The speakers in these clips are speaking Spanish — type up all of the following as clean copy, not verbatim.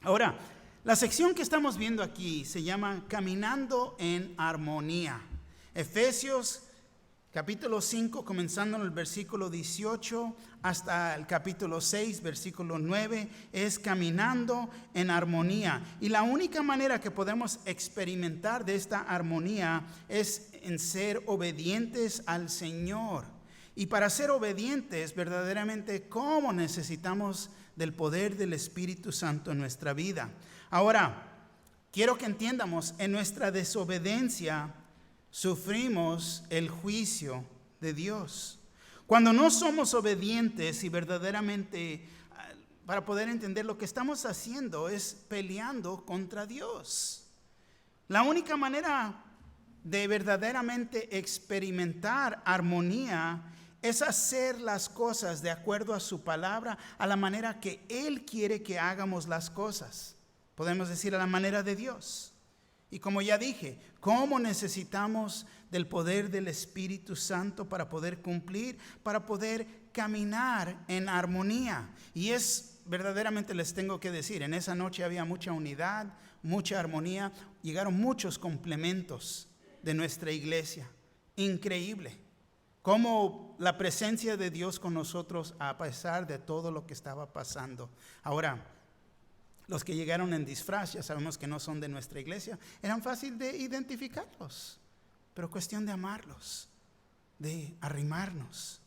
Ahora, la sección que estamos viendo aquí se llama Caminando en Armonía. Efesios capítulo 5, comenzando en el versículo 18 hasta el capítulo 6, versículo 9, es caminando en armonía. Y la única manera que podemos experimentar de esta armonía es en ser obedientes al Señor. Y para ser obedientes verdaderamente, ¿cómo necesitamos del poder del Espíritu Santo en nuestra vida? Ahora, quiero que entiendamos, en nuestra desobediencia sufrimos el juicio de Dios. Cuando no somos obedientes y verdaderamente, para poder entender lo que estamos haciendo es peleando contra Dios. La única manera de verdaderamente experimentar armonía es hacer las cosas de acuerdo a su palabra, a la manera que Él quiere que hagamos las cosas. Podemos decir a la manera de Dios. Y como ya dije, ¿cómo necesitamos del poder del Espíritu Santo para poder cumplir, para poder caminar en armonía? Y es verdaderamente, les tengo que decir, en esa noche había mucha unidad, mucha armonía, llegaron muchos complementos de nuestra iglesia. Increíble. Cómo la presencia de Dios con nosotros a pesar de todo lo que estaba pasando. Ahora, los que llegaron en disfraz, ya sabemos que no son de nuestra iglesia, eran fácil de identificarlos, pero cuestión de amarlos, de arrimarnos.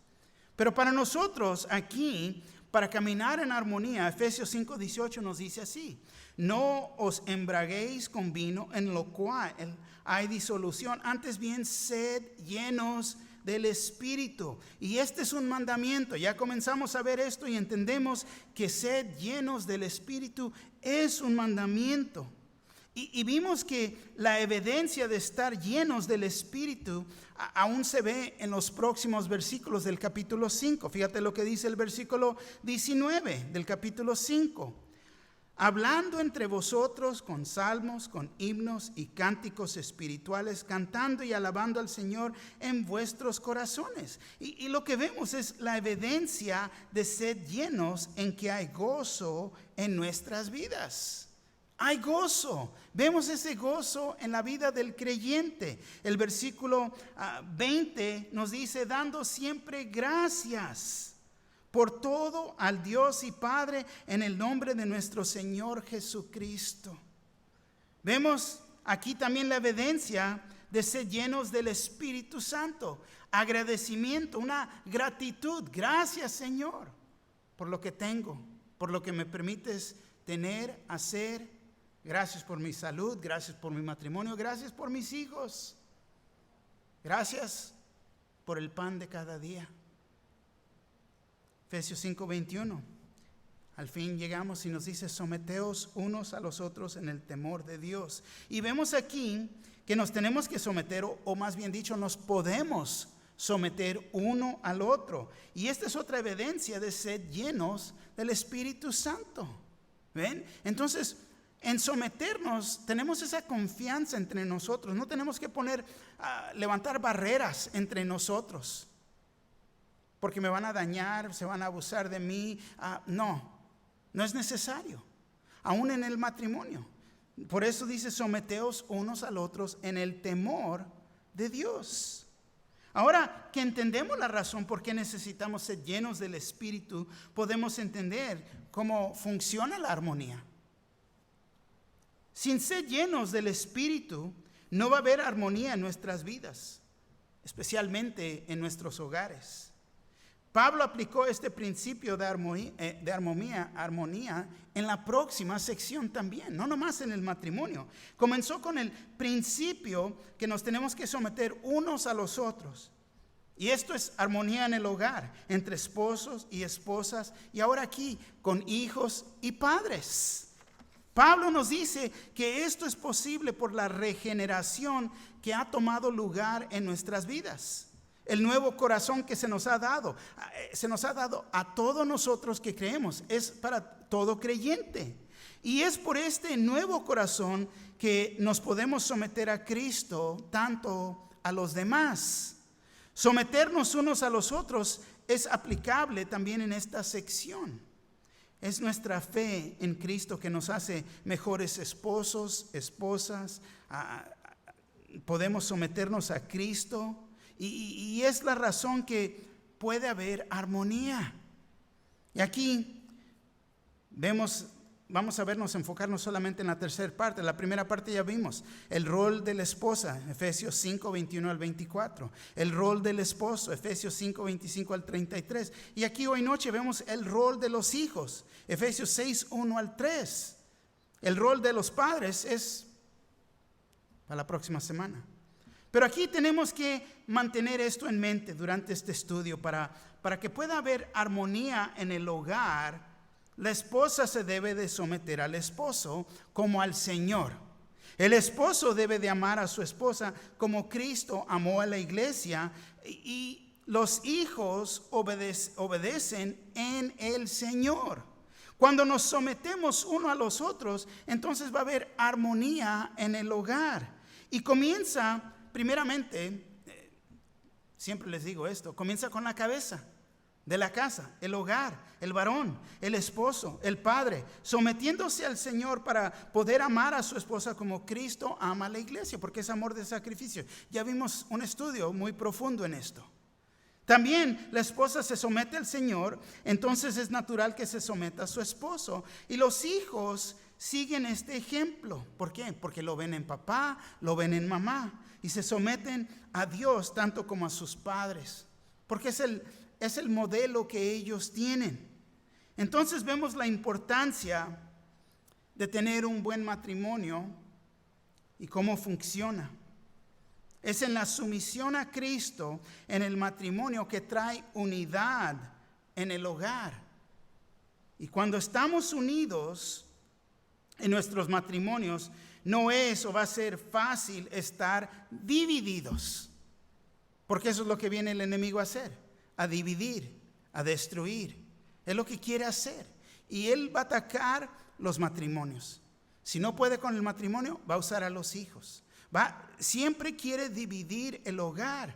Pero para nosotros aquí, para caminar en armonía, Efesios 5:18 nos dice así: no os embraguéis con vino en lo cual hay disolución, antes bien sed llenos del Espíritu. Y este es un mandamiento. Ya comenzamos a ver esto y entendemos que sed llenos del Espíritu es un mandamiento. Y vimos que la evidencia de estar llenos del Espíritu aún se ve en los próximos versículos del capítulo 5. Fíjate lo que dice el versículo 19 del capítulo 5. Hablando entre vosotros con salmos, con himnos y cánticos espirituales, cantando y alabando al Señor en vuestros corazones. Y lo que vemos es la evidencia de ser llenos en que hay gozo en nuestras vidas. Hay gozo. Vemos ese gozo en la vida del creyente. El versículo 20 nos dice: dando siempre gracias por todo al Dios y Padre en el nombre de nuestro Señor Jesucristo. Vemos aquí también la evidencia de ser llenos del Espíritu Santo. Agradecimiento, una gratitud. Gracias, Señor, por lo que tengo, por lo que me permites tener, hacer. Gracias por mi salud, gracias por mi matrimonio, gracias por mis hijos. Gracias por el pan de cada día. Efesios 5:21. Al fin llegamos y nos dice: someteos unos a los otros en el temor de Dios. Y vemos aquí que nos tenemos que someter, o más bien dicho, nos podemos someter uno al otro. Y esta es otra evidencia de ser llenos del Espíritu Santo. ¿Ven? Entonces, en someternos tenemos esa confianza entre nosotros. No tenemos que levantar barreras entre nosotros, porque me van a dañar, se van a abusar de mí. No es necesario, aún en el matrimonio. Por eso dice: someteos unos a los otros en el temor de Dios. Ahora que entendemos la razón por qué necesitamos ser llenos del Espíritu, podemos entender cómo funciona la armonía. Sin ser llenos del Espíritu, no va a haber armonía en nuestras vidas, especialmente en nuestros hogares. Pablo aplicó este principio de armonía en la próxima sección también, no nomás en el matrimonio. Comenzó con el principio que nos tenemos que someter unos a los otros. Y esto es armonía en el hogar, entre esposos y esposas, y ahora aquí con hijos y padres. Pablo nos dice que esto es posible por la regeneración que ha tomado lugar en nuestras vidas. El nuevo corazón que se nos ha dado a todos nosotros que creemos, es para todo creyente. Y es por este nuevo corazón que nos podemos someter a Cristo, tanto a los demás. Someternos unos a los otros es aplicable también en esta sección. Es nuestra fe en Cristo que nos hace mejores esposos, esposas. Podemos someternos a Cristo. Y es la razón que puede haber armonía. Y aquí vamos a enfocarnos solamente en la tercera parte. La primera parte ya vimos, el rol de la esposa, Efesios 5, 21 al 24. El rol del esposo, Efesios 5, 25 al 33. Y aquí hoy noche vemos el rol de los hijos, Efesios 6, 1 al 3. El rol de los padres es para la próxima semana. Pero aquí tenemos que mantener esto en mente durante este estudio para que pueda haber armonía en el hogar. La esposa se debe de someter al esposo como al Señor. El esposo debe de amar a su esposa como Cristo amó a la iglesia. Y los hijos obedecen en el Señor. Cuando nos sometemos uno a los otros, entonces va a haber armonía en el hogar. Y comienza, primeramente, siempre les digo esto, comienza con la cabeza de la casa, el hogar, el varón, el esposo, el padre, sometiéndose al Señor para poder amar a su esposa como Cristo ama a la iglesia, porque es amor de sacrificio. Ya vimos un estudio muy profundo en esto. También la esposa se somete al Señor, entonces es natural que se someta a su esposo. Y los hijos siguen este ejemplo. ¿Por qué? Porque lo ven en papá, lo ven en mamá, y se someten a Dios tanto como a sus padres, porque es el modelo que ellos tienen. Entonces vemos la importancia de tener un buen matrimonio y cómo funciona. Es en la sumisión a Cristo en el matrimonio que trae unidad en el hogar. Y cuando estamos unidos en nuestros matrimonios, no es o va a ser fácil estar divididos, porque eso es lo que viene el enemigo a hacer, a dividir, a destruir. Es lo que quiere hacer. Y él va a atacar los matrimonios. Si no puede con el matrimonio, va a usar a los hijos. Siempre quiere dividir el hogar.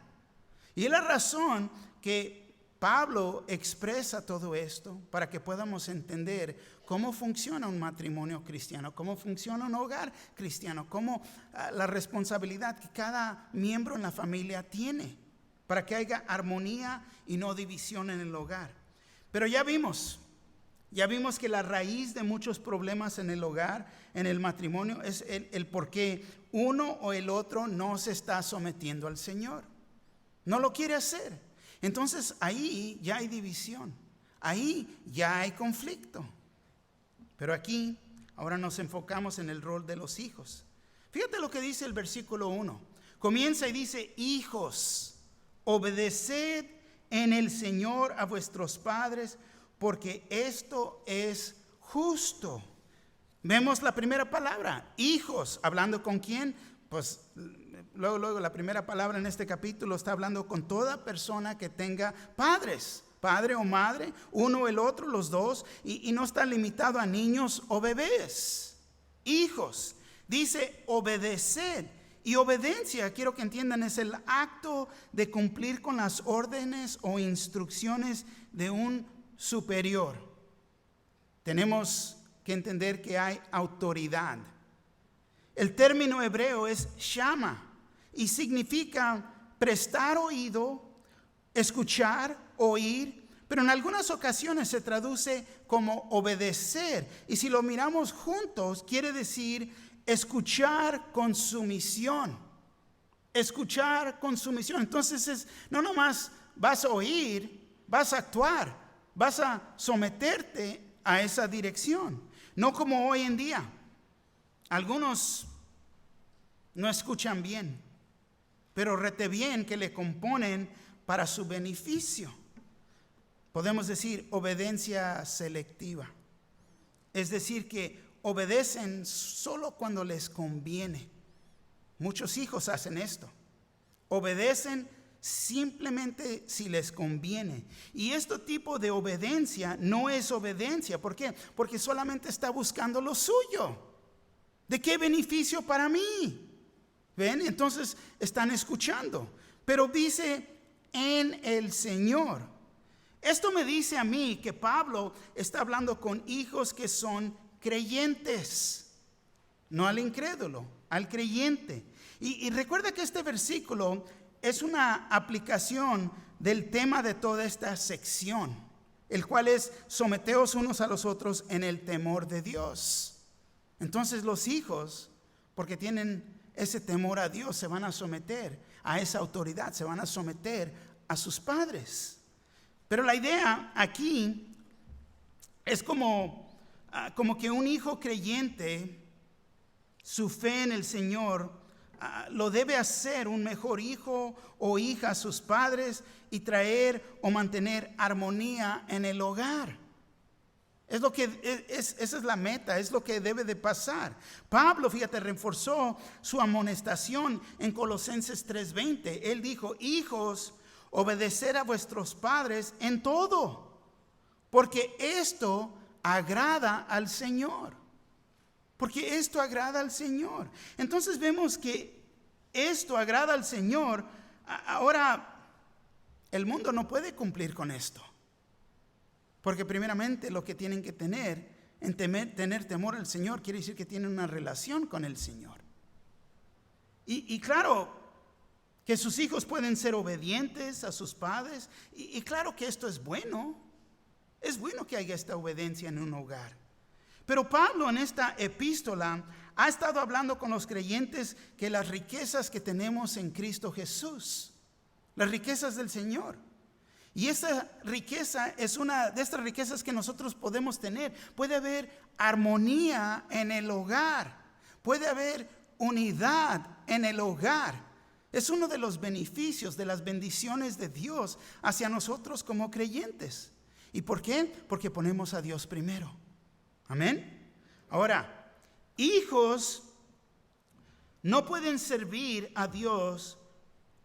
Y es la razón que Pablo expresa todo esto, para que podamos entender cómo funciona un matrimonio cristiano, cómo funciona un hogar cristiano, cómo la responsabilidad que cada miembro en la familia tiene, para que haya armonía y no división en el hogar. Pero ya vimos que la raíz de muchos problemas en el hogar, en el matrimonio, es el por qué uno o el otro no se está sometiendo al Señor. No lo quiere hacer. Entonces ahí ya hay división, ahí ya hay conflicto. Pero aquí ahora nos enfocamos en el rol de los hijos. Fíjate lo que dice el versículo 1. Comienza y dice: hijos, obedeced en el Señor a vuestros padres, porque esto es justo. Vemos la primera palabra, hijos, hablando con quién. Pues luego la primera palabra en este capítulo está hablando con toda persona que tenga padres, padre o madre, uno o el otro, los dos, y no está limitado a niños o bebés. Hijos, dice obedeced. Y obediencia, quiero que entiendan, es el acto de cumplir con las órdenes o instrucciones de un superior. Tenemos que entender que hay autoridad. El término hebreo es shama y significa prestar oído, escuchar, oír, pero en algunas ocasiones se traduce como obedecer. Y si lo miramos juntos, quiere decir escuchar con sumisión. Escuchar con sumisión. Entonces no nomás vas a oír, vas a actuar, vas a someterte a esa dirección. No como hoy en día. Algunos no escuchan bien, pero rete bien que le componen para su beneficio. Podemos decir obediencia selectiva. Es decir, que obedecen solo cuando les conviene. Muchos hijos hacen esto. Obedecen simplemente si les conviene. Y este tipo de obediencia no es obediencia. ¿Por qué? Porque solamente está buscando lo suyo. ¿De qué beneficio para mí? ¿Ven? Entonces están escuchando. Pero dice en el Señor. Esto me dice a mí que Pablo está hablando con hijos que son creyentes, no al incrédulo, al creyente. Y recuerda que este versículo es una aplicación del tema de toda esta sección, el cual es someteos unos a los otros en el temor de Dios. Entonces los hijos, porque tienen ese temor a Dios, se van a someter a esa autoridad, se van a someter a sus padres. Pero la idea aquí es como que un hijo creyente, su fe en el Señor, lo debe hacer un mejor hijo o hija a sus padres y traer o mantener armonía en el hogar. Esa es la meta, es lo que debe de pasar. Pablo, fíjate, reforzó su amonestación en Colosenses 3:20. Él dijo: hijos, obedecer a vuestros padres en todo, porque esto agrada al Señor. Porque esto agrada al Señor. Entonces vemos que esto agrada al Señor. Ahora, el mundo no puede cumplir con esto. Porque primeramente lo que tienen que tener temor al Señor quiere decir que tienen una relación con el Señor. Y claro que sus hijos pueden ser obedientes a sus padres. Y claro que esto es bueno. Es bueno que haya esta obediencia en un hogar. Pero Pablo en esta epístola ha estado hablando con los creyentes que las riquezas que tenemos en Cristo Jesús, las riquezas del Señor. Y esa riqueza es una de estas riquezas que nosotros podemos tener. Puede haber armonía en el hogar. Puede haber unidad en el hogar. Es uno de los beneficios, de las bendiciones de Dios hacia nosotros como creyentes. ¿Y por qué? Porque ponemos a Dios primero. Amén. Ahora, hijos no pueden servir a Dios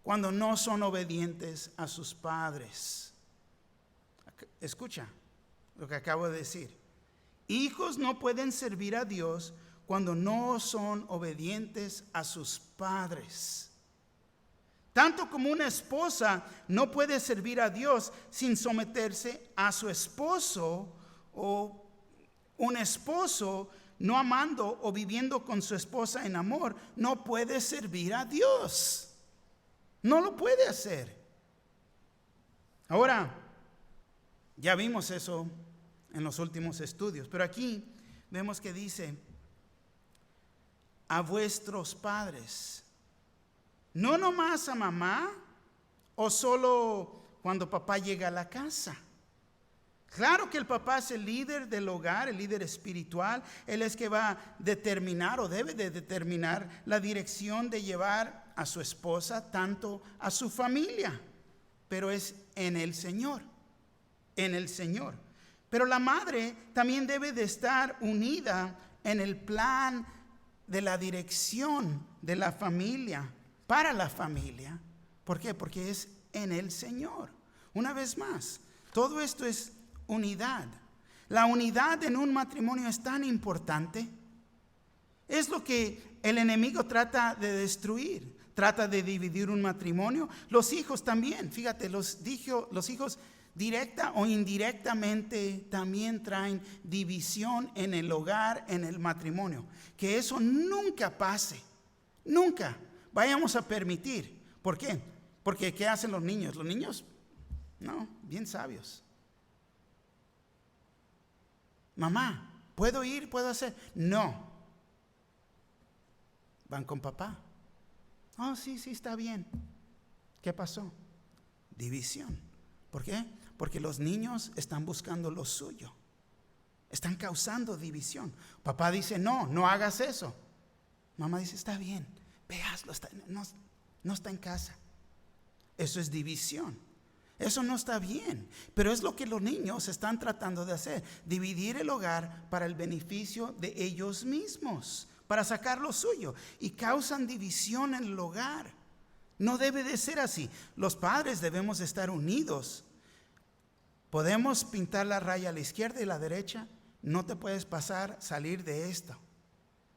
cuando no son obedientes a sus padres. Escucha lo que acabo de decir. Hijos no pueden servir a Dios cuando no son obedientes a sus padres. Tanto como una esposa no puede servir a Dios sin someterse a su esposo, o un esposo no amando o viviendo con su esposa en amor no puede servir a Dios. No lo puede hacer. Ahora, ya vimos eso en los últimos estudios, pero aquí vemos que dice: a vuestros padres. No nomás a mamá o solo cuando papá llega a la casa. Claro que el papá es el líder del hogar, el líder espiritual. Él es que va a determinar o debe de determinar la dirección de llevar a su esposa, tanto a su familia. Pero es en el Señor, en el Señor. Pero la madre también debe de estar unida en el plan de la dirección de la familia, para la familia. ¿Por qué? Porque es en el Señor. Una vez más, todo esto es unidad. La unidad en un matrimonio es tan importante. Es lo que el enemigo trata de destruir. Trata de dividir un matrimonio. Los hijos también, fíjate, los hijos directa o indirectamente también traen división en el hogar, en el matrimonio. Que eso nunca pase. Nunca vayamos a permitir. ¿Por qué? Porque ¿qué hacen los niños? Los niños, no, bien sabios. Mamá, ¿puedo ir? ¿Puedo hacer? No. Van con papá. Oh, sí, está bien. ¿Qué pasó? División. ¿Por qué? Porque los niños están buscando lo suyo. Están causando división. Papá dice, no hagas eso. Mamá dice, está bien, ve, hazlo, no está en casa. Eso es división. Eso no está bien, pero es lo que los niños están tratando de hacer, dividir el hogar para el beneficio de ellos mismos, para sacar lo suyo, y causan división en el hogar. No debe de ser así. Los padres debemos estar unidos. Podemos pintar la raya a la izquierda y la derecha, no te puedes salir de esto.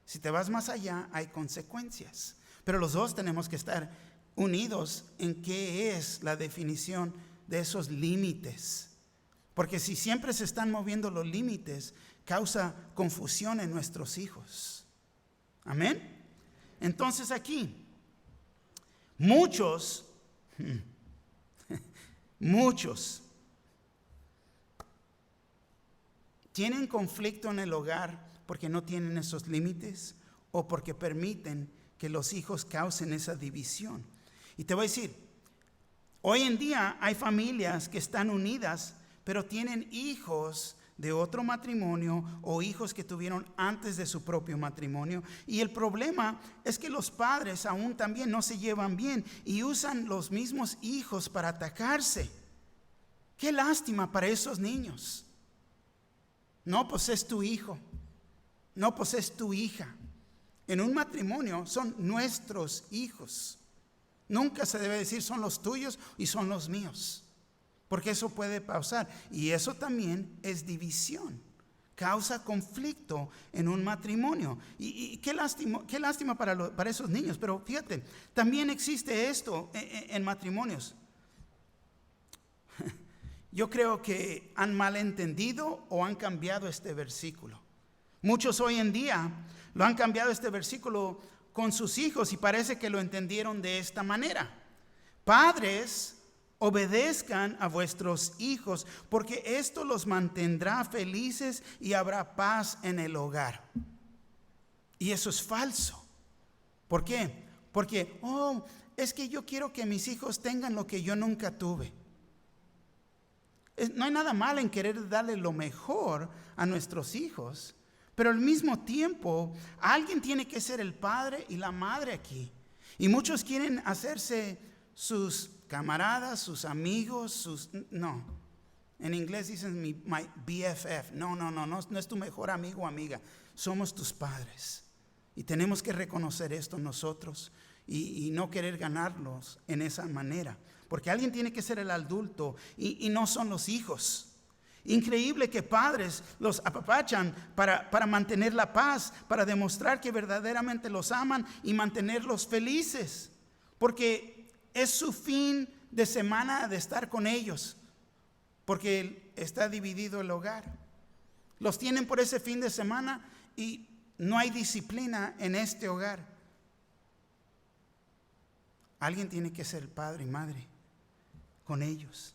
Si te vas más allá, hay consecuencias, pero los dos tenemos que estar unidos en qué es la definición de esos límites. Porque si siempre se están moviendo los límites, causa confusión en nuestros hijos. Amén. Entonces aquí, muchos tienen conflicto en el hogar porque no tienen esos límites o porque permiten que los hijos causen esa división. Y te voy a decir, hoy en día hay familias que están unidas, pero tienen hijos de otro matrimonio o hijos que tuvieron antes de su propio matrimonio. Y el problema es que los padres aún también no se llevan bien y usan los mismos hijos para atacarse. Qué lástima para esos niños. No, pues es tu hijo. No, pues es tu hija. En un matrimonio son nuestros hijos. Nunca se debe decir son los tuyos y son los míos, porque eso puede pasar. Y eso también es división. Causa conflicto en un matrimonio. Y qué lástima para esos niños. Pero fíjate, también existe esto en matrimonios. Yo creo que han malentendido o han cambiado este versículo. Muchos hoy en día lo han cambiado este versículo con sus hijos y parece que lo entendieron de esta manera. Padres, obedezcan a vuestros hijos, porque esto los mantendrá felices y habrá paz en el hogar. Y eso es falso. ¿Por qué? Porque, es que yo quiero que mis hijos tengan lo que yo nunca tuve. No hay nada malo en querer darle lo mejor a nuestros hijos, pero al mismo tiempo alguien tiene que ser el padre y la madre aquí. Y muchos quieren hacerse sus camaradas, sus amigos, no. En inglés dicen my BFF. No es tu mejor amigo o amiga. Somos tus padres. Y tenemos que reconocer esto nosotros y no querer ganarlos en esa manera. Porque alguien tiene que ser el adulto y no son los hijos. Increíble que padres los apapachan para mantener la paz, para demostrar que verdaderamente los aman y mantenerlos felices. Porque es su fin de semana de estar con ellos, porque está dividido el hogar. Los tienen por ese fin de semana y no hay disciplina en este hogar. Alguien tiene que ser padre y madre con ellos.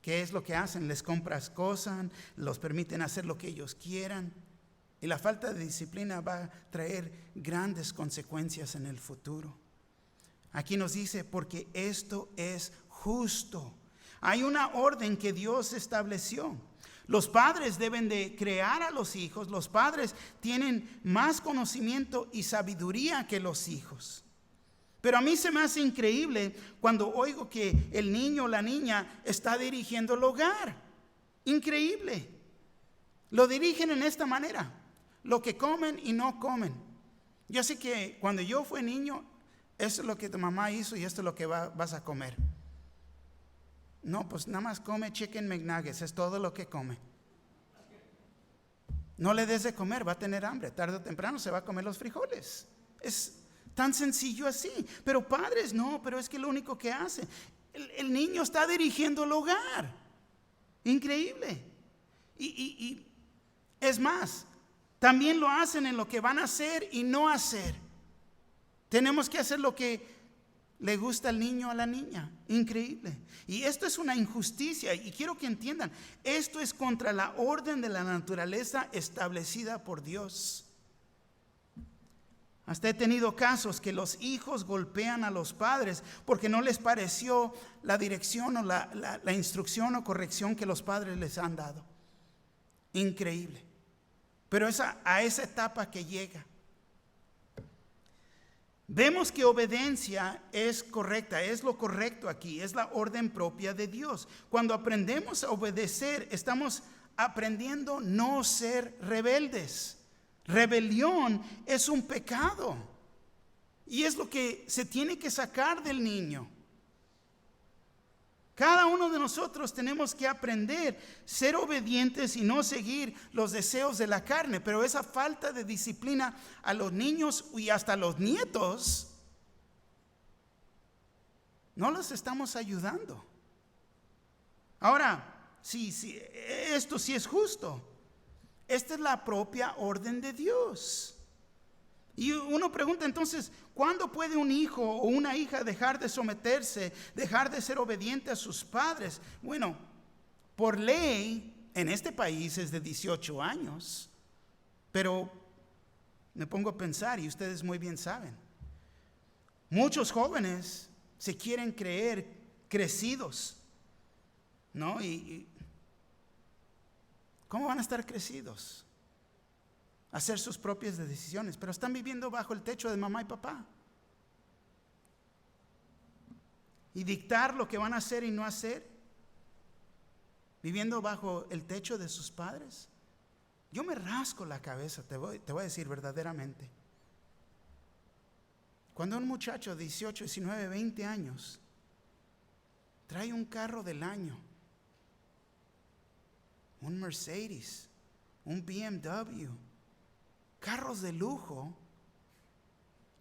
¿Qué es lo que hacen? Les compras cosas, los permiten hacer lo que ellos quieran. Y la falta de disciplina va a traer grandes consecuencias en el futuro. Aquí nos dice, porque esto es justo. Hay una orden que Dios estableció. Los padres deben de crear a los hijos. Los padres tienen más conocimiento y sabiduría que los hijos. Pero a mí se me hace increíble cuando oigo que el niño o la niña está dirigiendo el hogar. Increíble. Lo dirigen en esta manera. Lo que comen y no comen. Yo sé que cuando yo fui niño, esto es lo que tu mamá hizo y esto es lo que vas a comer. No, pues nada más come chicken McNuggets, es todo lo que come. No le des de comer, va a tener hambre. Tarde o temprano se va a comer los frijoles. Es tan sencillo así. Pero padres, no, pero es que lo único que hace, el niño está dirigiendo el hogar. Increíble. Y es más, también lo hacen en lo que van a hacer y no hacer. Tenemos que hacer lo que le gusta al niño o a la niña. Increíble. Y esto es una injusticia. Y quiero que entiendan, esto es contra la orden de la naturaleza establecida por Dios. Hasta he tenido casos que los hijos golpean a los padres porque no les pareció la dirección o la instrucción o corrección que los padres les han dado. Increíble. Pero a esa etapa que llega. Vemos que obediencia es correcta, es lo correcto aquí, es la orden propia de Dios. Cuando aprendemos a obedecer, estamos aprendiendo no ser rebeldes. Rebelión es un pecado y es lo que se tiene que sacar del niño. Cada uno de nosotros tenemos que aprender a ser obedientes y no seguir los deseos de la carne, pero esa falta de disciplina a los niños y hasta a los nietos, no los estamos ayudando. Ahora, si esto sí es justo. Esta es la propia orden de Dios. Y uno pregunta entonces, ¿cuándo puede un hijo o una hija dejar de someterse, dejar de ser obediente a sus padres? Bueno, por ley en este país es de 18 años, pero me pongo a pensar, y ustedes muy bien saben, muchos jóvenes se quieren creer crecidos, ¿no? Y ¿cómo van a estar crecidos? Hacer sus propias decisiones, pero están viviendo bajo el techo de mamá y papá. Y dictar lo que van a hacer y no hacer, viviendo bajo el techo de sus padres. Yo me rasco la cabeza, te voy a decir verdaderamente. Cuando un muchacho de 18, 19, 20 años trae un carro del año, un Mercedes, un BMW, carros de lujo,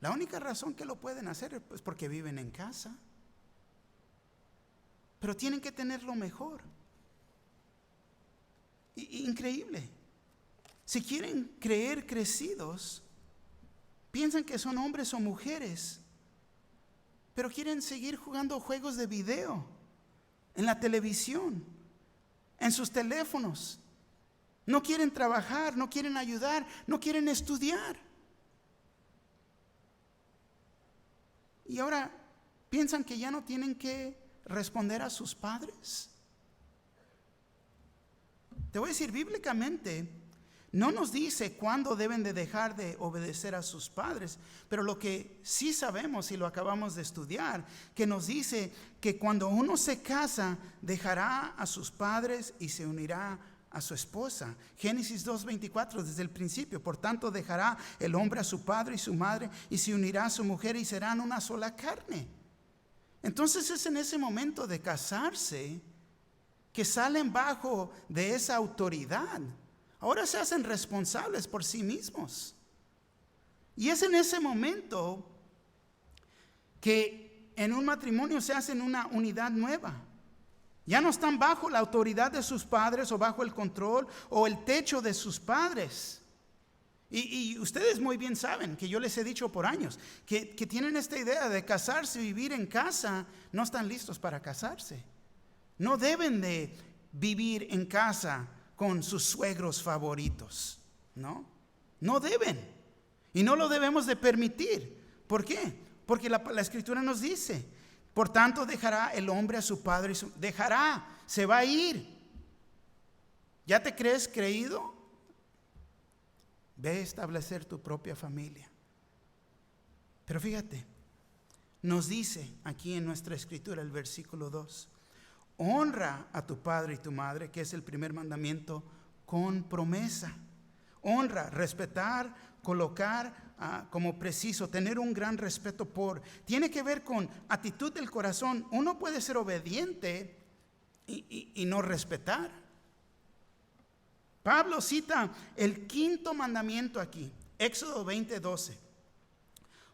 la única razón que lo pueden hacer es porque viven en casa. Pero tienen que tener lo mejor. Increíble. Si quieren creer crecidos, piensan que son hombres o mujeres, pero quieren seguir jugando juegos de video en la televisión, en sus teléfonos. No quieren trabajar, no quieren ayudar, no quieren estudiar. Y ahora piensan que ya no tienen que responder a sus padres. Te voy a decir, bíblicamente no nos dice cuándo deben de dejar de obedecer a sus padres, pero lo que sí sabemos y lo acabamos de estudiar, que nos dice que cuando uno se casa, dejará a sus padres y se unirá a su esposa. Génesis 2:24, desde el principio. Por tanto, dejará el hombre a su padre y su madre y se unirá a su mujer y serán una sola carne. Entonces es en ese momento de casarse que salen bajo de esa autoridad. Ahora se hacen responsables por sí mismos. Y es en ese momento que en un matrimonio se hacen una unidad nueva. Ya no están bajo la autoridad de sus padres o bajo el control o el techo de sus padres. Y ustedes muy bien saben que yo les he dicho por años que tienen esta idea de casarse y vivir en casa. No están listos para casarse. No deben de vivir en casa con sus suegros favoritos, ¿no? No deben. Y no lo debemos de permitir. ¿Por qué? Porque la Escritura nos dice, por tanto dejará el hombre a su padre y dejará, se va a ir. ¿Ya te crees creído? Ve a establecer tu propia familia. Pero fíjate, nos dice aquí en nuestra Escritura el versículo 2, honra a tu padre y tu madre, que es el primer mandamiento, con promesa. Honra, respetar, colocar como preciso, tener un gran respeto por. Tiene que ver con actitud del corazón. Uno puede ser obediente y no respetar. Pablo cita el quinto mandamiento aquí, Éxodo 20:12.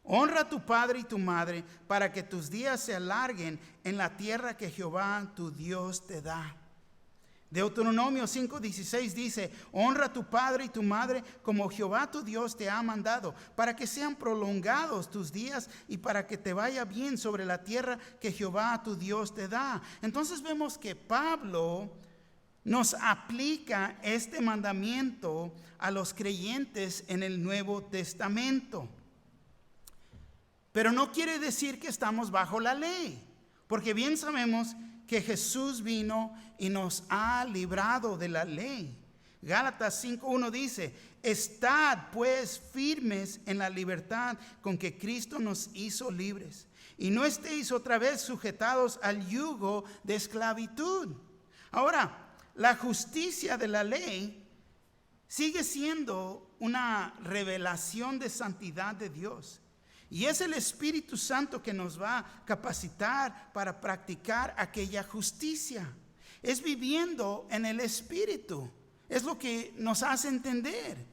Honra a tu padre y tu madre para que tus días se alarguen en la tierra que Jehová tu Dios te da. Deuteronomio 5:16 dice, honra a tu padre y tu madre como Jehová tu Dios te ha mandado, para que sean prolongados tus días y para que te vaya bien sobre la tierra que Jehová tu Dios te da. Entonces vemos que Pablo nos aplica este mandamiento a los creyentes en el Nuevo Testamento. Pero no quiere decir que estamos bajo la ley, porque bien sabemos que Jesús vino y nos ha librado de la ley. Gálatas 5:1 dice, estad pues firmes en la libertad con que Cristo nos hizo libres, y no estéis otra vez sujetados al yugo de esclavitud. Ahora, la justicia de la ley sigue siendo una revelación de santidad de Dios. Y es el Espíritu Santo que nos va a capacitar para practicar aquella justicia. Es viviendo en el Espíritu. Es lo que nos hace entender.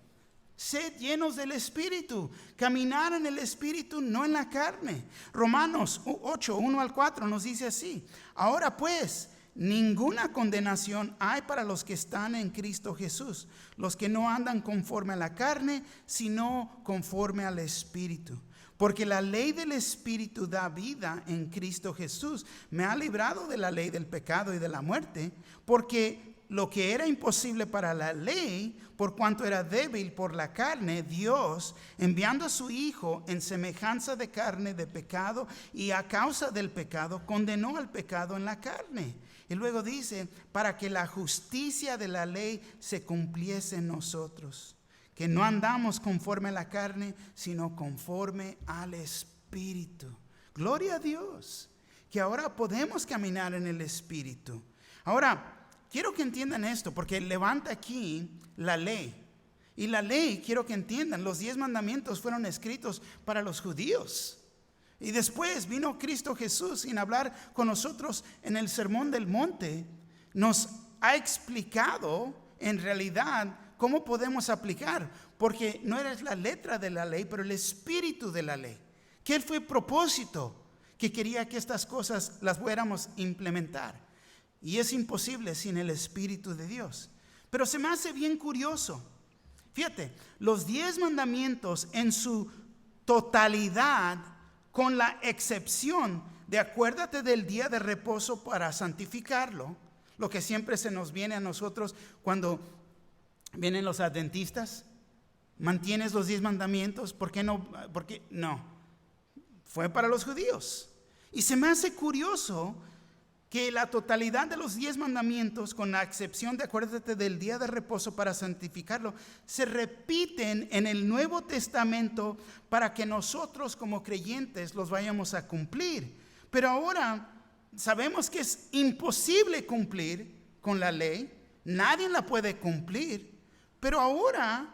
Sed llenos del Espíritu. Caminar en el Espíritu, no en la carne. Romanos 8:1-4 nos dice así. Ahora pues, ninguna condenación hay para los que están en Cristo Jesús, los que no andan conforme a la carne, sino conforme al Espíritu. Porque la ley del Espíritu da vida en Cristo Jesús. Me ha librado de la ley del pecado y de la muerte, porque lo que era imposible para la ley, por cuanto era débil por la carne, Dios, enviando a su Hijo en semejanza de carne de pecado, y a causa del pecado, condenó al pecado en la carne. Y luego dice, para que la justicia de la ley se cumpliese en nosotros, que no andamos conforme a la carne, sino conforme al Espíritu. Gloria a Dios, que ahora podemos caminar en el Espíritu. Ahora, quiero que entiendan esto, porque levanta aquí la ley. Y la ley, quiero que entiendan, los 10 mandamientos fueron escritos para los judíos. Y después vino Cristo Jesús, sin hablar con nosotros en el Sermón del Monte, nos ha explicado en realidad cómo podemos aplicar, porque no era la letra de la ley, pero el espíritu de la ley. ¿Qué fue el propósito? Que quería que estas cosas las fuéramos a implementar. Y es imposible sin el Espíritu de Dios. Pero se me hace bien curioso. Fíjate, los 10 mandamientos en su totalidad, con la excepción de acuérdate del día de reposo para santificarlo, lo que siempre se nos viene a nosotros cuando vienen los adventistas. ¿Mantienes los 10 mandamientos? ¿Por qué no? Porque no. Fue para los judíos. Y se me hace curioso que la totalidad de los 10 mandamientos, con la excepción de acuérdate del día de reposo para santificarlo, se repiten en el Nuevo Testamento para que nosotros como creyentes los vayamos a cumplir. Pero ahora sabemos que es imposible cumplir con la ley, nadie la puede cumplir, pero ahora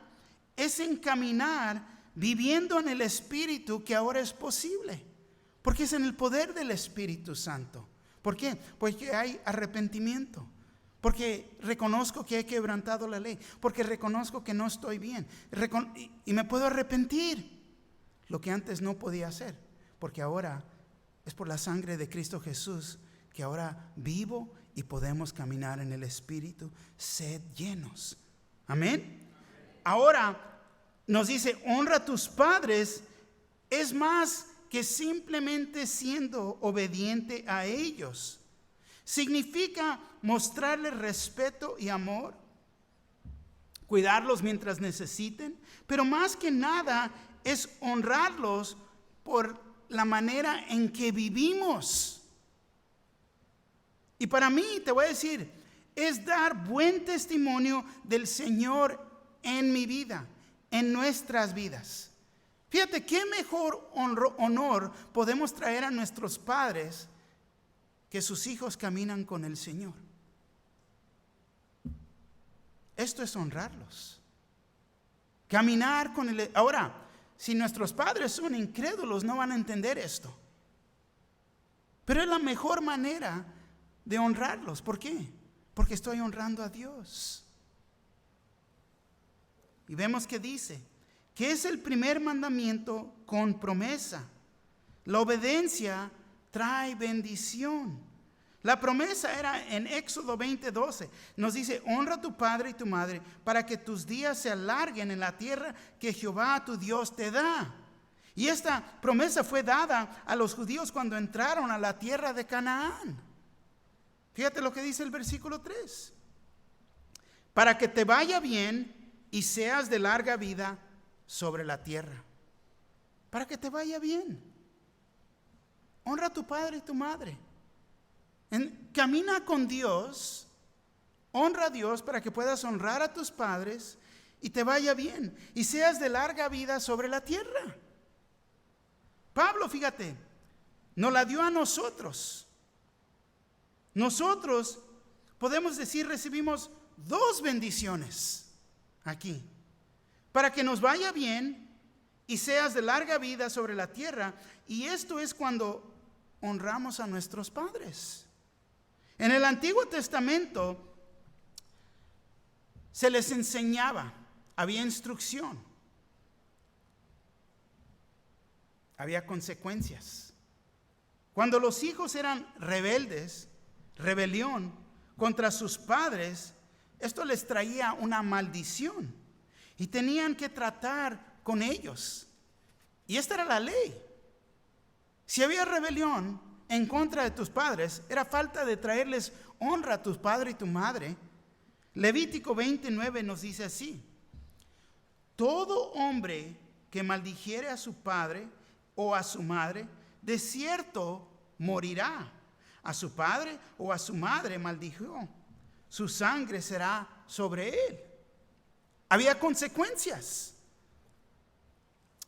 es encaminar viviendo en el Espíritu que ahora es posible, porque es en el poder del Espíritu Santo. ¿Por qué? Porque hay arrepentimiento, porque reconozco que he quebrantado la ley, porque reconozco que no estoy bien y me puedo arrepentir, lo que antes no podía hacer, porque ahora es por la sangre de Cristo Jesús que ahora vivo y podemos caminar en el Espíritu. Sed llenos. Amén. Ahora nos dice, honra a tus padres, es más que simplemente siendo obediente a ellos. Significa mostrarles respeto y amor, cuidarlos mientras necesiten, pero más que nada es honrarlos por la manera en que vivimos. Y para mí, te voy a decir, es dar buen testimonio del Señor en mi vida, en nuestras vidas. Fíjate, qué mejor honor podemos traer a nuestros padres que sus hijos caminan con el Señor. Esto es honrarlos. Caminar con el... Ahora, si nuestros padres son incrédulos, no van a entender esto. Pero es la mejor manera de honrarlos. ¿Por qué? Porque estoy honrando a Dios. Y vemos que dice que es el primer mandamiento con promesa. La obediencia trae bendición. La promesa era en Éxodo 20:12. Nos dice, honra a tu padre y tu madre para que tus días se alarguen en la tierra que Jehová tu Dios te da. Y esta promesa fue dada a los judíos cuando entraron a la tierra de Canaán. Fíjate lo que dice el versículo 3. Para que te vaya bien y seas de larga vida sobre la tierra. Para que te vaya bien. Honra a tu padre y tu madre. Camina con Dios. Honra a Dios para que puedas honrar a tus padres y te vaya bien. Y seas de larga vida sobre la tierra. Pablo, fíjate, nos la dio a nosotros. Nosotros podemos decir recibimos 2 bendiciones aquí. Para que nos vaya bien y seas de larga vida sobre la tierra. Y esto es cuando honramos a nuestros padres. En el Antiguo Testamento se les enseñaba, había instrucción, había consecuencias. Cuando los hijos eran rebeldes, rebelión contra sus padres, esto les traía una maldición y tenían que tratar con ellos. Y esta era la ley. Si había rebelión en contra de tus padres, era falta de traerles honra a tu padre y tu madre. Levítico 29 nos dice así: todo hombre que maldijere a su padre o a su madre, de cierto morirá. A su padre o a su madre maldijo, su sangre será sobre él. Había consecuencias.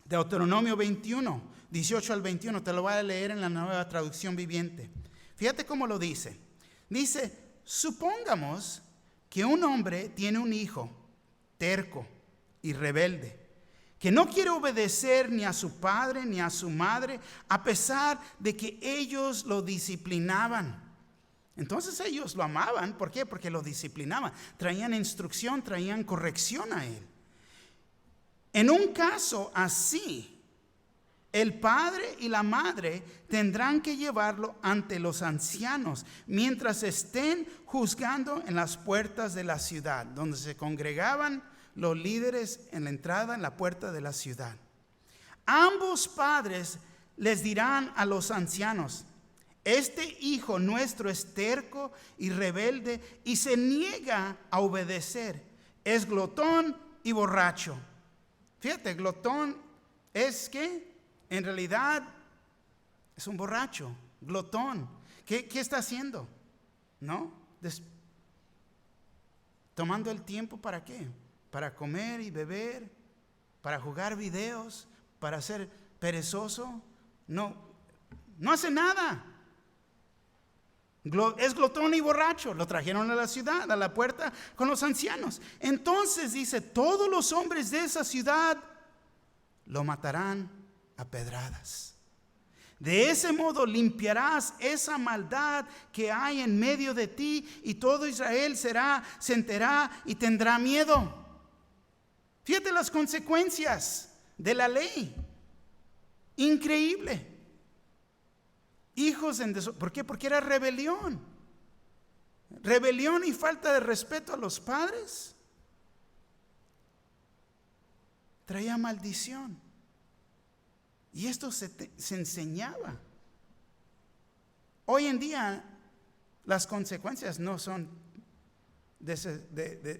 Deuteronomio 21, 18 al 21, te lo voy a leer en la Nueva Traducción Viviente. Fíjate cómo lo dice. Dice: supongamos que un hombre tiene un hijo terco y rebelde, que no quiere obedecer ni a su padre ni a su madre, a pesar de que ellos lo disciplinaban. Entonces ellos lo amaban. ¿Por qué? Porque lo disciplinaban. Traían instrucción, traían corrección a él. En un caso así, el padre y la madre tendrán que llevarlo ante los ancianos mientras estén juzgando en las puertas de la ciudad, donde se congregaban los líderes en la entrada, en la puerta de la ciudad. Ambos padres les dirán a los ancianos: este hijo nuestro es terco y rebelde y se niega a obedecer. Es glotón y borracho. Fíjate, glotón es que en realidad es un borracho, glotón. ¿Qué está haciendo? ¿No? Tomando el tiempo ¿para qué? Para comer y beber, para jugar videos, para ser perezoso. No hace nada. Es glotón y borracho. Lo trajeron a la ciudad, a la puerta con los ancianos. Entonces dice: todos los hombres de esa ciudad lo matarán a pedradas. De ese modo limpiarás esa maldad que hay en medio de ti, y todo Israel se enterará y tendrá miedo. Fíjate las consecuencias de la ley. Increíble. Hijos en desobediencia. ¿Por qué? Porque era rebelión. Rebelión y falta de respeto a los padres traía maldición. Y esto se enseñaba. Hoy en día las consecuencias no son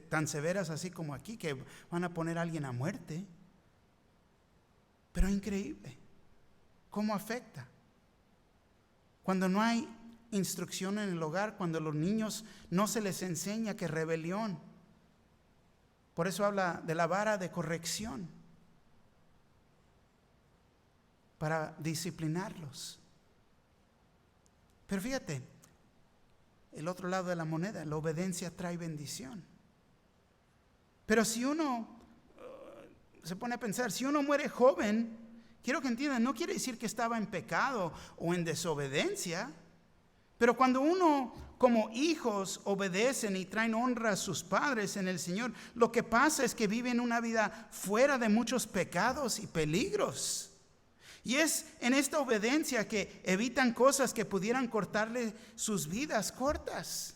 tan severas así como aquí, que van a poner a alguien a muerte. Pero increíble cómo afecta. Cuando no hay instrucción en el hogar, cuando a los niños no se les enseña que rebelión. Por eso habla de la vara de corrección, para disciplinarlos. Pero fíjate, el otro lado de la moneda, la obediencia trae bendición. Pero si uno se pone a pensar, si uno muere joven, quiero que entiendan, no quiere decir que estaba en pecado o en desobediencia. Pero cuando uno como hijos obedecen y traen honra a sus padres en el Señor, lo que pasa es que viven una vida fuera de muchos pecados y peligros. Y es en esta obediencia que evitan cosas que pudieran cortarle sus vidas cortas.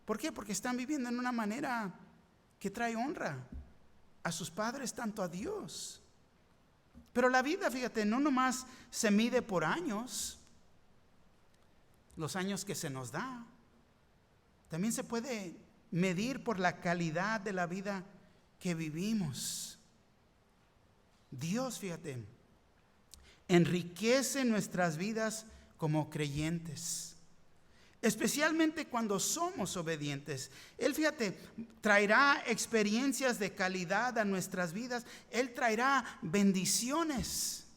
¿Por qué? Porque están viviendo en una manera que trae honra a sus padres, tanto a Dios. Pero la vida, fíjate, no nomás se mide por años, los años que se nos da. También se puede medir por la calidad de la vida que vivimos. Dios, fíjate, enriquece nuestras vidas como creyentes, especialmente cuando somos obedientes. Él, fíjate, traerá experiencias de calidad a nuestras vidas. Él traerá bendiciones.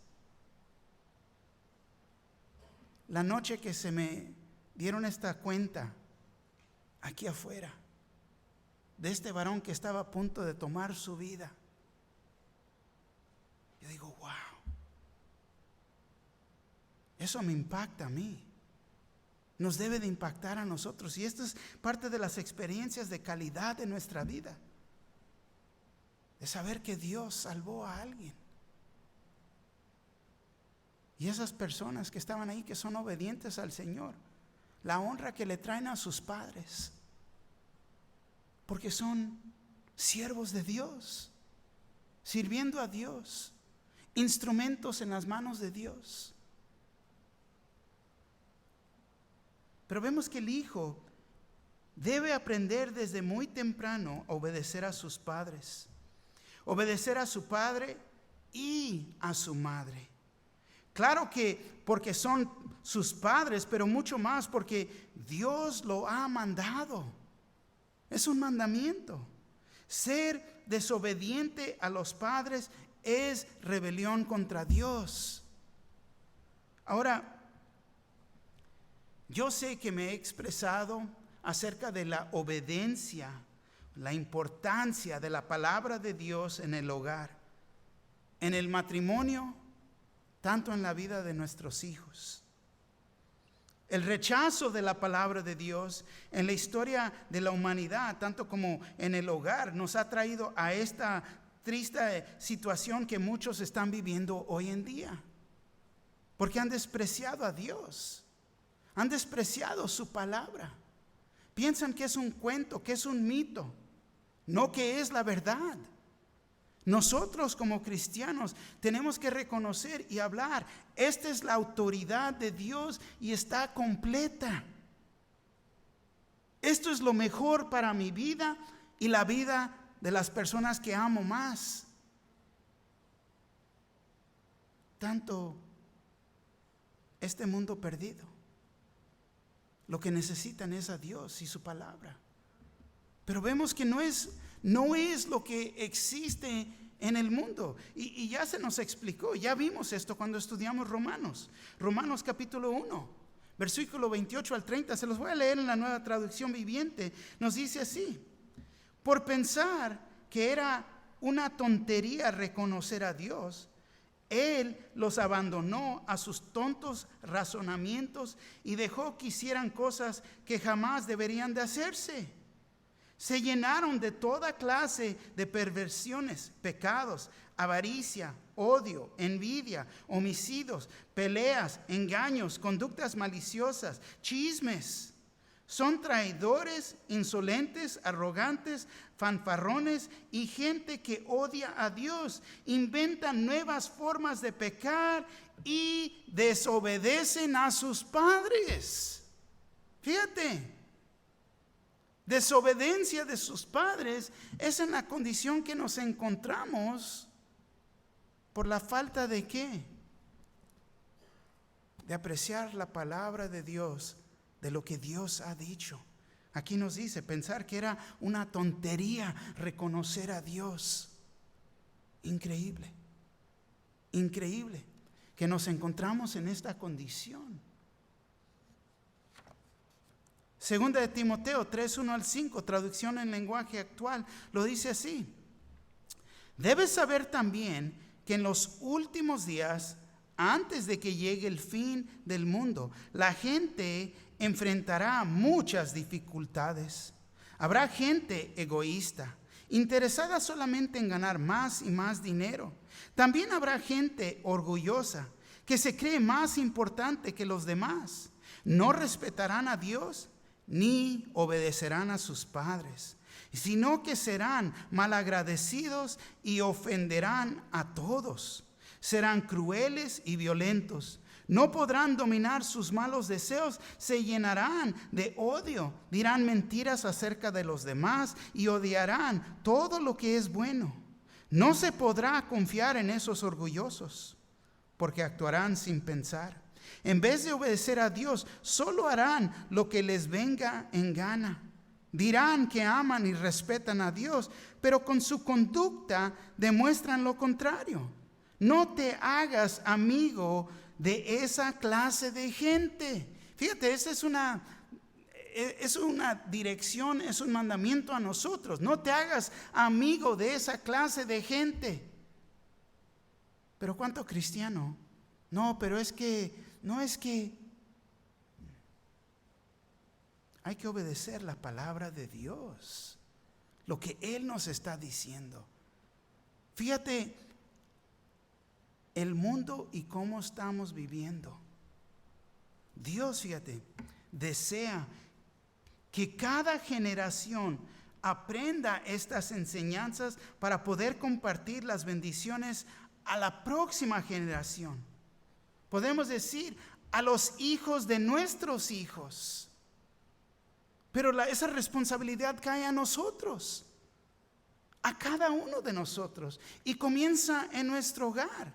La noche que se me dieron esta cuenta aquí afuera de este varón que estaba a punto de tomar su vida, yo digo, wow, eso me impacta a mí. Nos debe de impactar a nosotros. Y esto es parte de las experiencias de calidad de nuestra vida. De saber que Dios salvó a alguien. Y esas personas que estaban ahí, que son obedientes al Señor, la honra que le traen a sus padres, porque son siervos de Dios, sirviendo a Dios, instrumentos en las manos de Dios. Pero vemos que el hijo debe aprender desde muy temprano a obedecer a sus padres, obedecer a su padre y a su madre. Claro que porque son sus padres, pero mucho más porque Dios lo ha mandado. Es un mandamiento. Ser desobediente a los padres es rebelión contra Dios. Ahora, yo sé que me he expresado acerca de la obediencia, la importancia de la palabra de Dios en el hogar, en el matrimonio, tanto en la vida de nuestros hijos. El rechazo de la palabra de Dios en la historia de la humanidad, tanto como en el hogar, nos ha traído a esta triste situación que muchos están viviendo hoy en día. Porque han despreciado a Dios, han despreciado su palabra. Piensan que es un cuento, que es un mito, no que es la verdad. Nosotros como cristianos tenemos que reconocer y hablar. Esta es la autoridad de Dios y está completa. Esto es lo mejor para mi vida y la vida de las personas que amo más. Tanto este mundo perdido, lo que necesitan es a Dios y su palabra. Pero vemos que no es lo que existe en el mundo. Y ya se nos explicó, ya vimos esto cuando estudiamos Romanos. Romanos capítulo 1, versículo 28 al 30. Se los voy a leer en la Nueva Traducción Viviente. Nos dice así: por pensar que era una tontería reconocer a Dios, Él los abandonó a sus tontos razonamientos y dejó que hicieran cosas que jamás deberían de hacerse. Se llenaron de toda clase de perversiones, pecados, avaricia, odio, envidia, homicidios, peleas, engaños, conductas maliciosas, chismes. Son traidores, insolentes, arrogantes, fanfarrones y gente que odia a Dios. Inventan nuevas formas de pecar y desobedecen a sus padres. Fíjate. Desobediencia de sus padres es en la condición que nos encontramos por la falta de ¿qué? De apreciar la palabra de Dios, de lo que Dios ha dicho. Aquí nos dice, pensar que era una tontería reconocer a Dios. Increíble, increíble que nos encontramos en esta condición. Segunda de Timoteo 3, 1 al 5, traducción en lenguaje actual, lo dice así: debes saber también que en los últimos días, antes de que llegue el fin del mundo, la gente enfrentará muchas dificultades. Habrá gente egoísta, interesada solamente en ganar más y más dinero. También habrá gente orgullosa, que se cree más importante que los demás. No respetarán a Dios ni obedecerán a sus padres, sino que serán malagradecidos y ofenderán a todos. Serán crueles y violentos. No podrán dominar sus malos deseos. Se llenarán de odio. Dirán mentiras acerca de los demás y odiarán todo lo que es bueno. No se podrá confiar en esos orgullosos, porque actuarán sin pensar. En vez de obedecer a Dios, solo harán lo que les venga en gana. Dirán que aman y respetan a Dios, pero con su conducta demuestran lo contrario. No te hagas amigo de esa clase de gente. Fíjate, esa es una dirección, es un mandamiento a nosotros. No te hagas amigo de esa clase de gente. Pero ¿cuánto cristiano? No, pero es que hay que obedecer la palabra de Dios, lo que Él nos está diciendo. Fíjate el mundo y cómo estamos viviendo. Dios desea que cada generación aprenda estas enseñanzas para poder compartir las bendiciones a la próxima generación. Podemos decir a los hijos de nuestros hijos. Pero esa responsabilidad cae a nosotros, a cada uno de nosotros. Y comienza en nuestro hogar,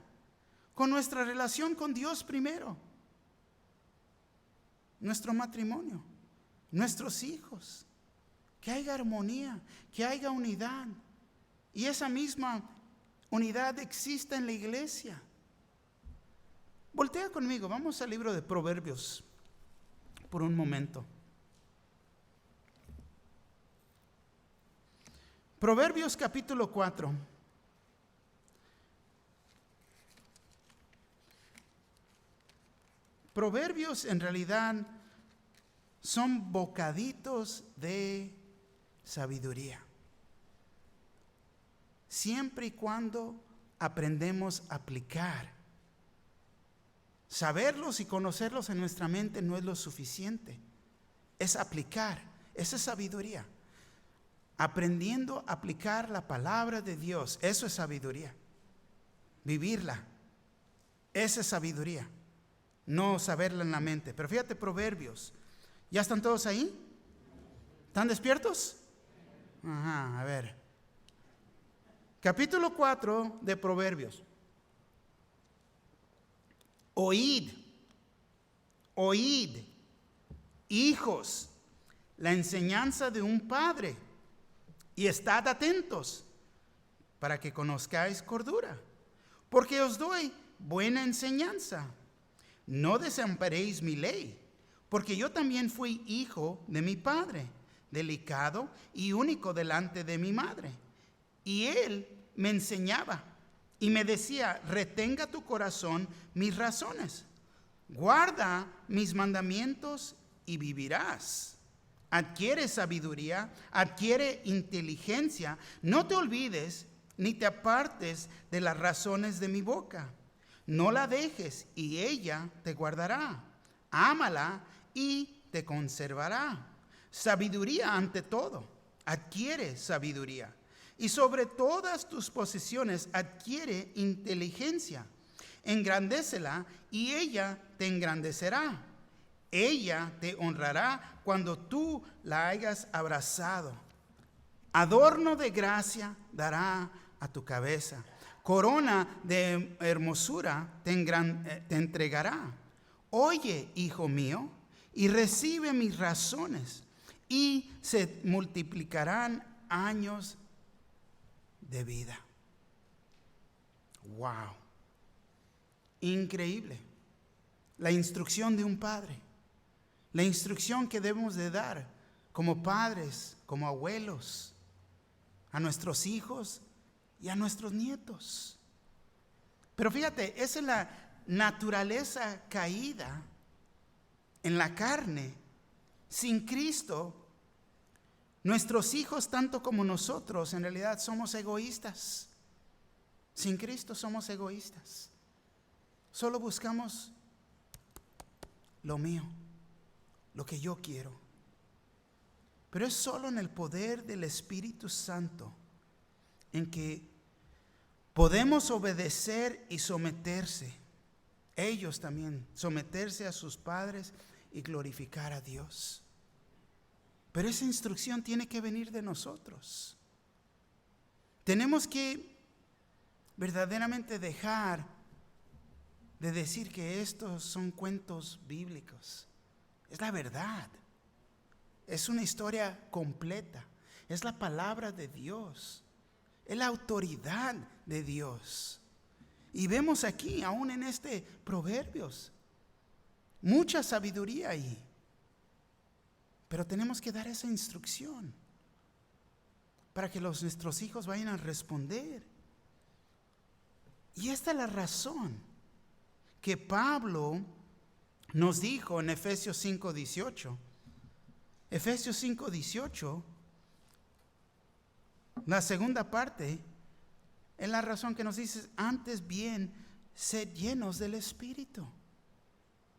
con nuestra relación con Dios primero. Nuestro matrimonio, nuestros hijos. Que haya armonía, que haya unidad. Y esa misma unidad existe en la iglesia. Voltea conmigo, vamos al libro de Proverbios por un momento. Proverbios capítulo 4. Proverbios en realidad son bocaditos de sabiduría. Siempre y cuando aprendemos a aplicar. Saberlos y conocerlos en nuestra mente no es lo suficiente. Es aplicar. Esa es sabiduría. Aprendiendo a aplicar la palabra de Dios. Eso es sabiduría. Vivirla. Esa es sabiduría. No saberla en la mente. Pero fíjate, Proverbios. ¿Ya están todos ahí? ¿Están despiertos? Ajá, a ver. Capítulo 4 de Proverbios. Oíd, hijos, la enseñanza de un padre, y estad atentos para que conozcáis cordura, porque os doy buena enseñanza. No desamparéis mi ley, porque yo también fui hijo de mi padre, delicado y único delante de mi madre. Y él me enseñaba y me decía: retenga tu corazón mis razones, guarda mis mandamientos y vivirás. Adquiere sabiduría, adquiere inteligencia, no te olvides ni te apartes de las razones de mi boca. No la dejes y ella te guardará. Ámala y te conservará. Sabiduría ante todo, adquiere sabiduría. Y sobre todas tus posesiones adquiere inteligencia. Engrandécela y ella te engrandecerá. Ella te honrará cuando tú la hayas abrazado. Adorno de gracia dará a tu cabeza. Corona de hermosura te entregará. Oye, hijo mío, y recibe mis razones, y se multiplicarán años de vida. Wow. Increíble. La instrucción de un padre. La instrucción que debemos de dar como padres, como abuelos, a nuestros hijos y a nuestros nietos. Pero fíjate, esa es la naturaleza caída en la carne. Sin Cristo, nuestros hijos, tanto como nosotros, en realidad somos egoístas. Sin Cristo somos egoístas. Solo buscamos lo mío, lo que yo quiero. Pero es solo en el poder del Espíritu Santo en que podemos obedecer y someterse. Ellos también, someterse a sus padres y glorificar a Dios. Pero esa instrucción tiene que venir de nosotros. Tenemos que verdaderamente dejar de decir que estos son cuentos bíblicos. Es la verdad. Es una historia completa. Es la palabra de Dios. Es la autoridad de Dios. Y vemos aquí, aún en este Proverbios, mucha sabiduría ahí. Pero tenemos que dar esa instrucción para que nuestros hijos vayan a responder. Y esta es la razón que Pablo nos dijo en Efesios 5:18. Efesios 5:18, la segunda parte, es la razón que nos dice: antes bien, sed llenos del Espíritu.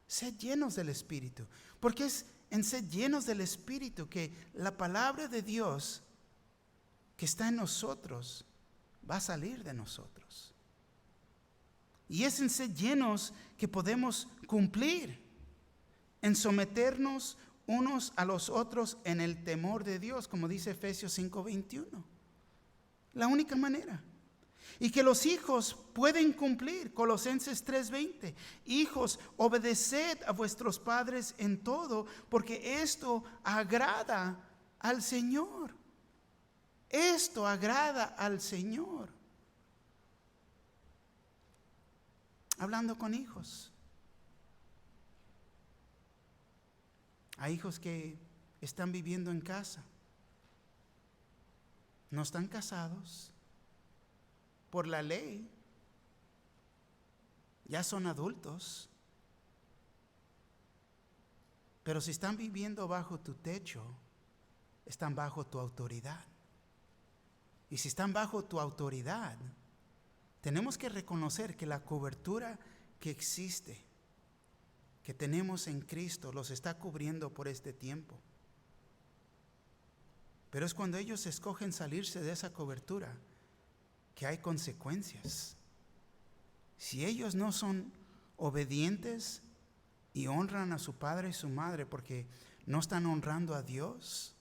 Sed llenos del Espíritu. Porque es en ser llenos del Espíritu, que la palabra de Dios que está en nosotros va a salir de nosotros. Y es en ser llenos que podemos cumplir, en someternos unos a los otros en el temor de Dios, como dice Efesios 5:21. La única manera. Y que los hijos pueden cumplir, Colosenses 3:20. Hijos, obedeced a vuestros padres en todo, porque esto agrada al Señor. Esto agrada al Señor. Hablando con hijos. Hay hijos que están viviendo en casa. No están casados. Por la ley, ya son adultos. Pero si están viviendo bajo tu techo, están bajo tu autoridad. Y si están bajo tu autoridad, tenemos que reconocer que la cobertura que existe, que tenemos en Cristo, los está cubriendo por este tiempo. Pero es cuando ellos escogen salirse de esa cobertura que hay consecuencias. Si ellos no son obedientes y honran a su padre y su madre porque no están honrando a Dios,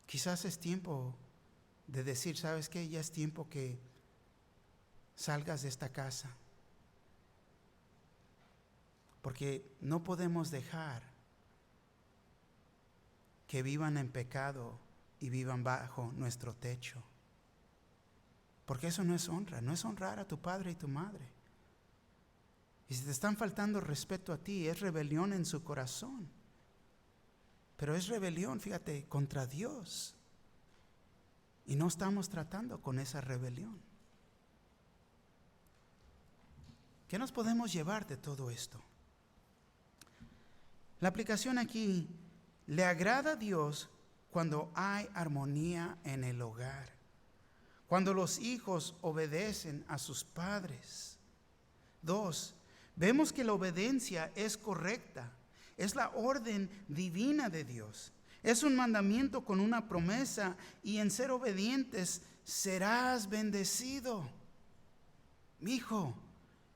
quizás es tiempo de decir, ¿sabes qué? Ya es tiempo que salgas de esta casa. Porque no podemos dejar que vivan en pecado y vivan bajo nuestro techo. Porque eso no es honra, no es honrar a tu padre y tu madre. Y si te están faltando respeto a ti, es rebelión en su corazón. Pero es rebelión, fíjate, contra Dios. Y no estamos tratando con esa rebelión. ¿Qué nos podemos llevar de todo esto? La aplicación aquí, le agrada a Dios cuando hay armonía en el hogar, cuando los hijos obedecen a sus padres. 2, vemos que la obediencia es correcta, es la orden divina de Dios, es un mandamiento con una promesa, y en ser obedientes serás bendecido. Mi hijo,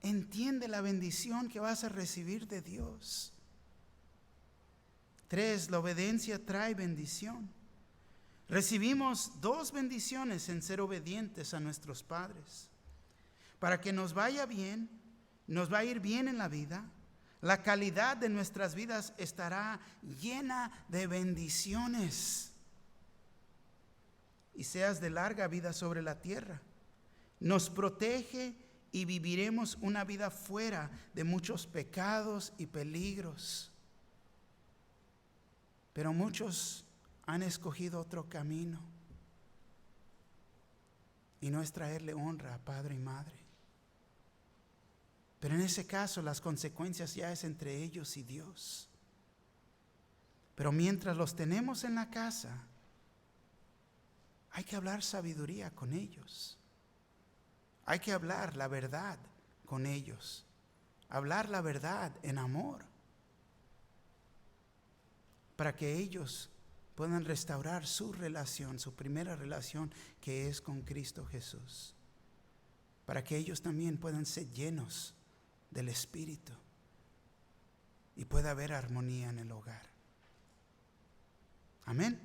entiende la bendición que vas a recibir de Dios. 3, la obediencia trae bendición. Recibimos 2 bendiciones en ser obedientes a nuestros padres. Para que nos vaya bien, nos va a ir bien en la vida. La calidad de nuestras vidas estará llena de bendiciones. Y seas de larga vida sobre la tierra. Nos protege y viviremos una vida fuera de muchos pecados y peligros. Pero muchos han escogido otro camino, y no es traerle honra a padre y madre. Pero en ese caso las consecuencias ya es entre ellos y Dios. Pero mientras los tenemos en la casa, hay que hablar sabiduría con ellos. Hay que hablar la verdad con ellos. Hablar la verdad en amor, para que ellos puedan restaurar su relación, su primera relación, que es con Cristo Jesús. Para que ellos también puedan ser llenos del Espíritu y pueda haber armonía en el hogar. Amén.